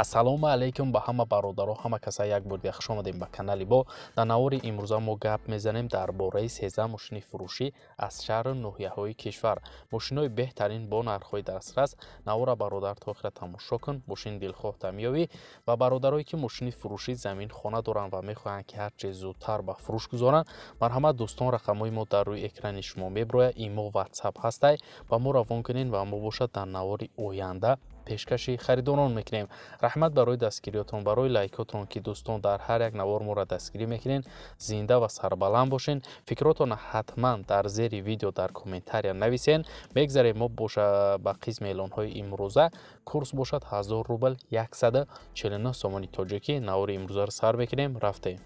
Ассалому алейкум ба ҳама бародаро, ҳама касае як бор хуш омадем ба канали бо. Дар навори имрӯза мо гап мезанем дар бораи 13 мошини фурӯшӣ аз шаҳру ноҳияҳои кишвар. Мошинои беҳтарин бо нархҳои дастрас. Навора бародар то охира тамошо кун, мошин дилхоҳ тамиёвӣ ва бародарое ки мошини фурӯшӣ замин хона доранд ва мехоҳанд ки ҳар чиз зудтар ба фурӯш гузоранд, марҳамат дӯстон, рақамҳои мо дар рӯи экрани шумо меброяд. Имо WhatsApp ҳастай ба мо равон кунед ва мо бошад дар навори оянда пешкаши харидорон мекунем. Раҳмат барои дастгириётон, барои лайкотон ки дӯстон дар ҳар як навор моро дастгирӣ мекунед. Зинда ва сарбаланд бошен. Фикротон ҳатман дар зери видео дар комментария нависен. Мегзарем мо боша ба қисми эълонҳои имрӯза. Курс бошад 1000 рубл 149 сомони тоҷикӣ. Навори имрӯзаро сар мекунем, рафтем.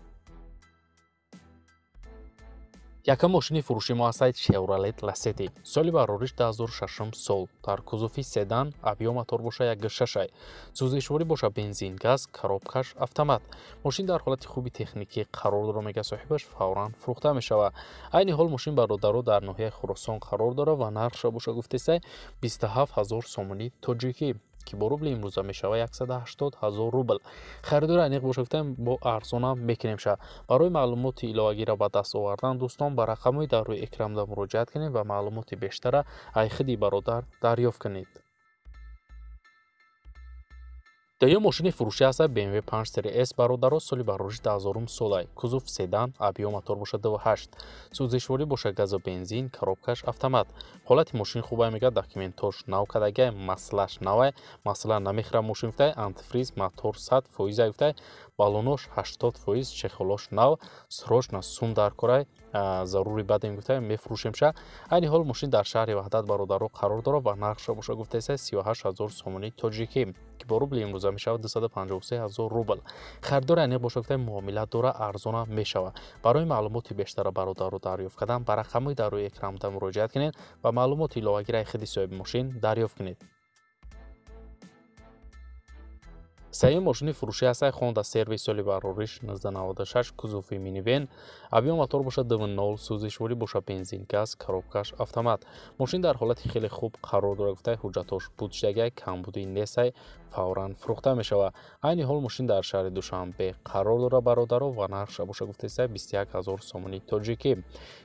Якам мошини фурӯши мо ҳастад Chevrolet Lacetti. Соли барориш 2006 сол. Дар кузуфи седан, объем мотор боша 1.6. Сӯзишворӣ боша бензин, газ, коробкаш автомат. Мошин дар ҳолати хуби техникӣ қарор дорад, мега соҳибаш фавран фурӯхта мешавад. Айни ҳол мошин бародаро дар ноҳияи Хуросон қарор дорад ва нархша боша гуфтеса 27000 сомони тоҷикӣ, ки бо рубли имрӯза мешава 180000 рубл. Харидори аниқ боша гуфтем бо арзонам мекунем ша. Барои маълумоти иловагиро ба даст овардан дӯстон ба рақамҳои дар рӯи экранда муроҷиат кунед ва маълумоти бештара аз худи бародар дарёфт кунед. Дуюм мошини фурӯшӣ ҳастад BMW 5 Series S. бародаро соли барориш 2000 солай. Кузуф седан, объем мотор боша 2.8. Сӯзишворӣ боша газу бензин, коробкаш автомат. Ҳолати мошин хубай мегӯяд, документош нав кадагай, маслаш навай, масъалан намехӯра мошин гуфтай, антифриз, мотор 100% гуфтай, баллонош 80%, чехолош нав, срочно сум дар корай, зарури бадем гуфтай мефурӯшем ша. Айни ҳол мошин дар шаҳри Ваҳдат бародаро қарор дорад ва нархша боша гуфтеса 38000 сомони тоҷикӣ, ки бо рубли имрӯза мешавад 253000 рубл. Харидори аниқ боша гуфтай муомилат дора, арзона мешавад. Барои маълумоти бештара бародаро дарёфт кардан ба рақамҳои дар рӯи экранда муроҷиат кунед ва маълумоти иловагиро аз худи соҳиби мошин дарёфт кунед. Сеюм мошини фурӯшӣ ҳастад Honda Servi соли барориш 1996. Кузуфи минивен, объем мотор боша 2.0, сӯзишворӣ боша бензин, газ, коробкаш автомат. Мошин дар ҳолати хеле хуб қарор дорад гуфтай ҳуҷҷатош будшдагай, камбуди несай, фавран фурӯхта мешавад. Айни ҳол мошин дар шаҳри Душанбе қарор дорад бародаро ва нархша боша гуфтеса 21000 сомони тоҷикӣ,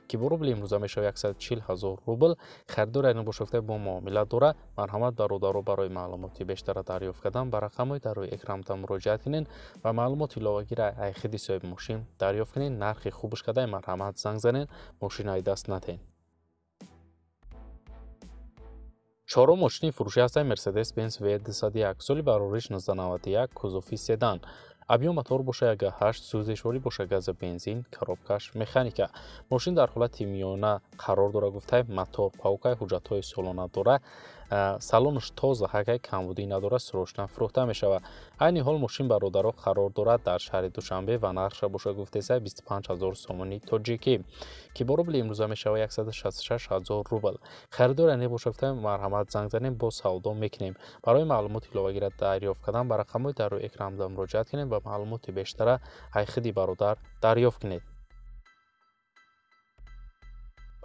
ки бо рубли имрӯза мешавад 140000 рубл. Харидори аниқ боша гуфтай бо муомилат дора. Марҳамат бародаро, барои маълумоти бештара дарёфт кардан ба рақамҳои дар рӯи экранда муроҷиат кунед ва маълумоти иловагиро аз худи соҳиби мошин дарёфт кунед. Нархи хубаш кадай, марҳамат занг занед, мошинаи даст натен. Чорум мошини фурӯшӣ ҳастад Mercedes-Benz V201. Соли барориш 1991. Кузуфи седан, объем мотор боша 1.8, сӯзишворӣ боша газу бензин, коробкаш механика. Мошин дар ҳолати миёна қарор дорад гуфтай мотор павкай, ҳуҷҷатҳои солона дора, салонаш тоза ҳакай, камбудӣ надора, срочно фурӯхта мешавад. Айни ҳол мошин бародаро қарор дорад дар шаҳри Душанбе ва нархша боша гуфтеса 25000 сомони тоҷикӣ, ки бо рубли имрӯза мешавад 166000 рубл. Харидори аниқ боша гуфтай марҳамат занг занем, бо савдо мекунем. Барои маълумоти иловагиро дарёфт кардан ба рақамҳои дар рӯи экранда муроҷиат кунед ва маълумоти бештара аз худи бародар дарёфт кунед.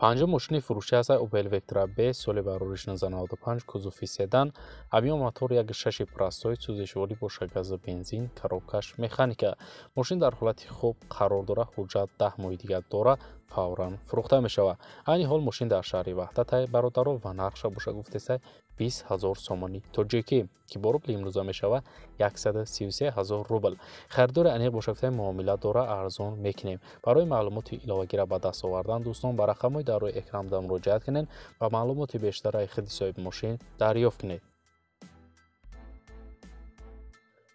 Панҷум мошини фурӯшӣ ҳастад Opel Vectra B. Соли барориш 1995. Кузуфи седан, объем мотор 1.6 простой, сӯзишворӣ боша газу бензин, коробкаш механика. Мошин дар ҳолати хуб қарор дорад, ҳуҷҷат 10 моҳи дигар дора, фавран фурӯхта мешавад. Айни ҳол мошин дар шаҳри Ваҳдатай бародаро ва нархша боша гуфтеса 20000 сомони тоҷикӣ, ки бо рубли имрӯза мешавад 133000 рубл. Харидори аниқ боша гуфтай муомилат дора, арзон мекунем. Барои маълумоти иловагиро ба даст овардан дӯстон ба рақамҳои дар рӯи экранда муроҷиат кунед ва маълумоти бештара аз худи соҳиби мошин дарёфт кунед.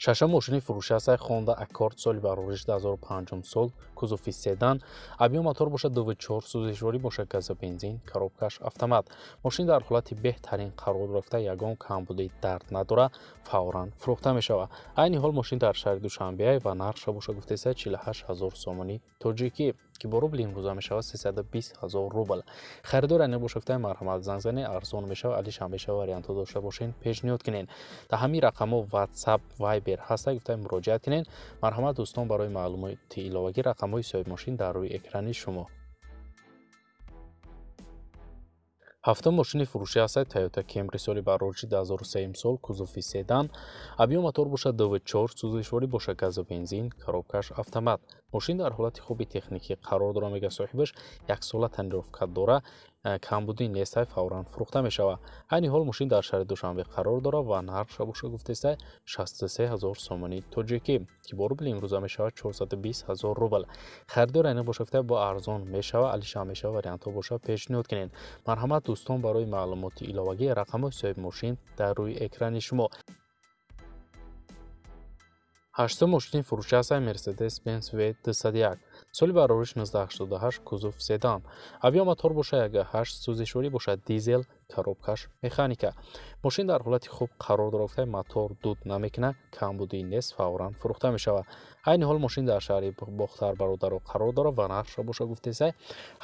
Шашам мошини фурӯшӣ ҳастад Honda Accord. Соли барориш 2005 сол. Кузуфи седан, объем мотор боша 2.4, сӯзишворӣ боша газу бензин, коробкаш автомат. Мошин дар ҳолати беҳтарин қарор дорад, ягон камбуди дард надора, фавран фурӯхта мешавад. Айни ҳол мошин дар шаҳри Душанбе ва нархша боша гуфтеса 48000 сомони тоҷикӣ, ки бо рубли имрӯза мешавад 320000 рубл. Харидори аниқ боша гуфтай марҳамат занг занед, арзон мешавад. Алишам беша вариантҳо дошта бошен, пешниҳод кунед. Дар ҳамин рақамҳо WhatsApp, Viber ҳаста гуфтай муроҷиат кунед. Марҳамат дӯстон, барои маълумоти иловагӣ рақамҳои соҳиби мошин дар рӯи экрани шумо. ҳафтум мошини фурӯшӣ ҳастад Toyota Camry соли барорчи 2003 имсол кузуфи седан абиём мотор бошад dv4 сӯзишворӣ бошад газу бензин коробкаш автомат мошин дар ҳолати хуби техникӣ қарор дора мега соҳибаш яксола тонировка дора камбуди нестай фавран фурӯхта мешавад айни ҳол мошин дар шаҳри душанбе қарор дора ва нархша боша гуфтаистай 63 000 сомони тоҷикӣ ки бо рубли имрӯза мешавад 420 000 рубл харидор айна боша гуфта бо арзон мешавад алиша мешавад вариантҳо боша пешниҳод кунед марҳамат дӯстон барои маълумоти иловагӣ рақамҳои соҳиби мошин дар рӯи экрани шумо. ҳаштум мошини фурӯшӣ ҳастад Mercedes-Benz V201 соли барориш 1988 кузуф седан авиа мотор бошад 1.8 сӯзишворӣ бошад дизел коробкаш механика мошин дар ҳолати хуб қарор дора гуфта мотор дуд намекунад камбуди нес фавран фурӯхта мешавад айни ҳол мошин дар шаҳри бохтар бародаро қарор дора ва нархша боша гуфтаистай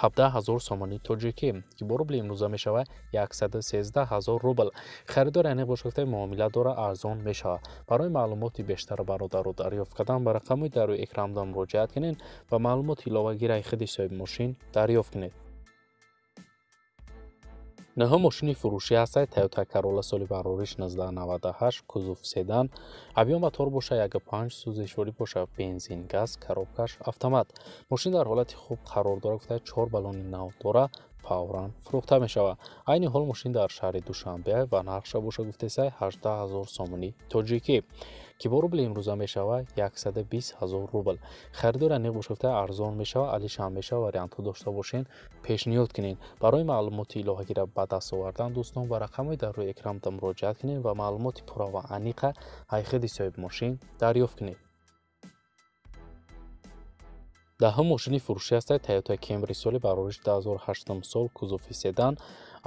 17 000 сомони тоҷикӣ ки бо рубли имрӯза мешавад 113 000 рубл харидор айниқ боша гуфта муомила дора арзон мешавад барои маълумоти бештар бародаро дарёфт кардан ба рақамҳои дар рӯи экранда муроҷиат кунед ва маълумоти иловагиро худи соҳиби мошин дарёфт кунед. наҳум мошини фурӯшӣ ҳастад Toyota Corolla соли барориш 1998 кузуф седан авиа мотор боша 1.5 сӯзишворӣ боша бензин газ коробкаш автомат мошин дар ҳолати хуб қарор дора гуфта 4 баллони нав дора фавран фурӯхта мешавад айни ҳол мошин дар шаҳри душанбе ва нархша боша гуфтаистай 18 000 сомони тоҷикӣ ки бо рубли имрӯза мешавад 120 000 рубл харидор айниқ боша гуфта арзон мешавад алиша мешавад вариантҳо дошта бошен пешниҳод кунед барои маълумоти иловагиро ба даст овардан дӯстон ба рақамҳои дар рӯи экранда муроҷиат кунед ва маълумоти пурра ва аниқа аз худи соҳиби мошин дарёфт кунед. даҳум мошини фурӯшӣ ҳастад Toyota Camry соли барориш 2008 сол кузуфи седан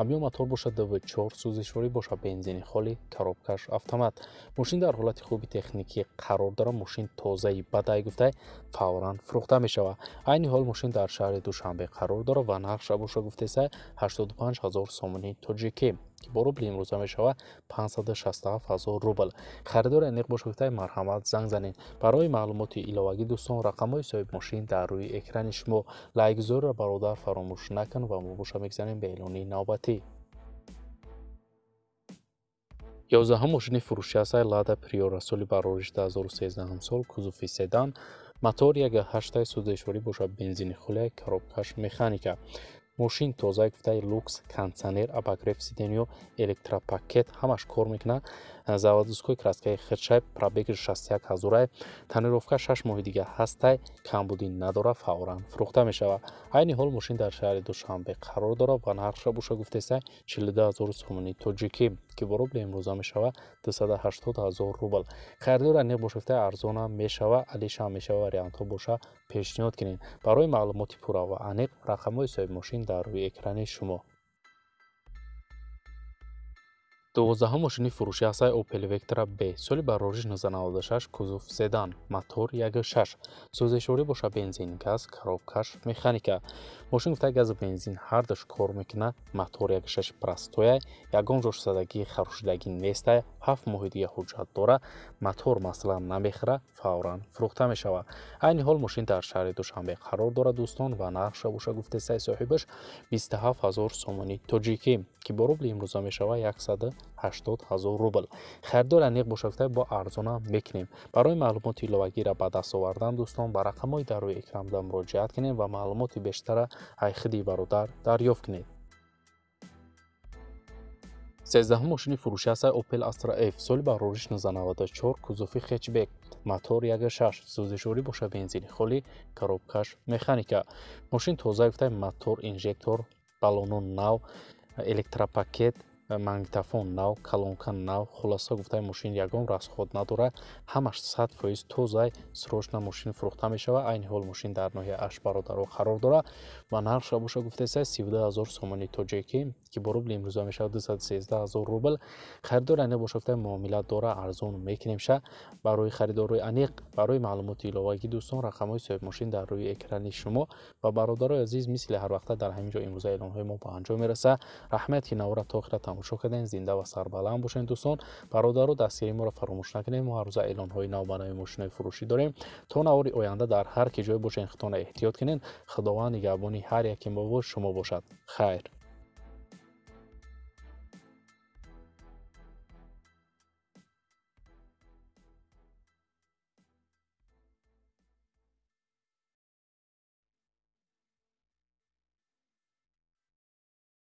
авиа мотор бошад dv4 сӯзишворӣ боша бензини холӣ коробкаш автомат мошин дар ҳолати хуби техникӣ қарор дора мошин тозаи бадай гуфтай фавран фурӯхта мешавад айни ҳол мошин дар шаҳри душанбе қарор дора ва нархша боша гуфтаистай 85 000 сомони тоҷикӣ ки бо рубли имрӯза мешавад 567 000 рубл харидор айниқ боша гуфтай марҳамат занг занед барои маълумоти иловагӣ дӯстон рақамҳои соҳиби мошин дар рӯи экрани шумо лайкгузориро бародар фаромӯш накун ва мо боша мегзарем ба эълони навбатӣ. 11 мошини фурӯшӣ ҳастад Lada Priora соли барориш 2013 сол кузуфи седан мотор 1.8 сӯзишворӣ боша бензини хӯле коробкаш механика мошин тоза гуфтай лукс кондитсионер обогрев сиденё электропакет ҳамаш кор мекунад заводской краскаи хирчай пробеги 61 000 тонировка 6 моҳи дига ҳастай камбуди надора фавран фурӯхта мешавад айни ҳол мошин дар шаҳри душанбе қарор дора ва нархша боша гуфтаистай 42 000 сомони тоҷикӣ ки бо рубли имрӯза мешавад 280 000 рубл харидор айниқ боша гуфтай арзона мешавад алиша мешавад вариантҳо боша пешниҳод кунед барои маълумоти пурра ва аниқ рақамҳои соҳиби мошин дар рӯи экрани шумо. 12 мошини фурӯшӣ ҳастад Opel Vectra B соли барориш 1996 кузуф седан мотор 1.6 сӯзишворӣ боша бензин газ коробкаш механика мошин гуфта газу бензин ҳардуш кор мекунад мотор 1.6 простоя ягон ҷо шудагии харушидагӣ нестай 7 моҳи дига ҳуҷҷат дора мотор масалан намехӯрад фавран фурӯхта мешавад айни ҳол мошин дар шаҳри душанбе қарор дора дӯстон ва нархша боша гуфтаистай соҳибаш 27 000 сомони тоҷикӣ ки бо рубли имрӯза мешавад 180 000 рубл харидор айниқ боша гуфта бо арзона мекунем барои маълумоти иловагиро ба даст овардан дӯстон ба рақамҳои дар рӯи экранда муроҷиат кунед ва маълумоти бештара аз худи бародар дарёфт кунед. 13 мошини фурӯшӣ ҳастад Opel Astra F соли барориш 1994 кузуфи хэтчбек мотор 1.6 сӯзишворӣ боша бензини холӣ коробкаш механика мошин тоза гуфтай мотор инжектор баллонон нав электропакет магнитофон нав колонка нав хулоса гуфтай мошин ягон расход надорад ҳамаш 100% тоза срочно мошин фурӯхта мешавад айни ҳол мошин дар ноҳияи аш бародаро қарор дорад ва нархша боша гуфтаистай 32 000 сомони тоҷикӣ ки бо рубли имрӯза мешавад 213 000 рубл харидор айниқ боша гуфтай муомила дора арзон мекунемша барои харидорои аниқ барои маълумоти иловагӣ дӯстон рақамҳои соҳиби мошин дар рӯи экрани шумо ва бародарои азиз мисли ҳар вақта дар ҳамин ҷо имрӯза эълонҳои мо ба анҷом мерасад раҳмат ки навора то охира тамошо кардем зинда ва сарбаланд бошед дӯстон бародаро дастгирии моро фаромӯш накунед мо ҳар рӯза эълонҳои нав ба нави мошинои фурӯшӣ дорем то навори оянда дар ҳар ки ҷой бошед худтона эҳтиёт кунед худованд нигаҳбони ҳар яке мо ва шумо бошад хайр.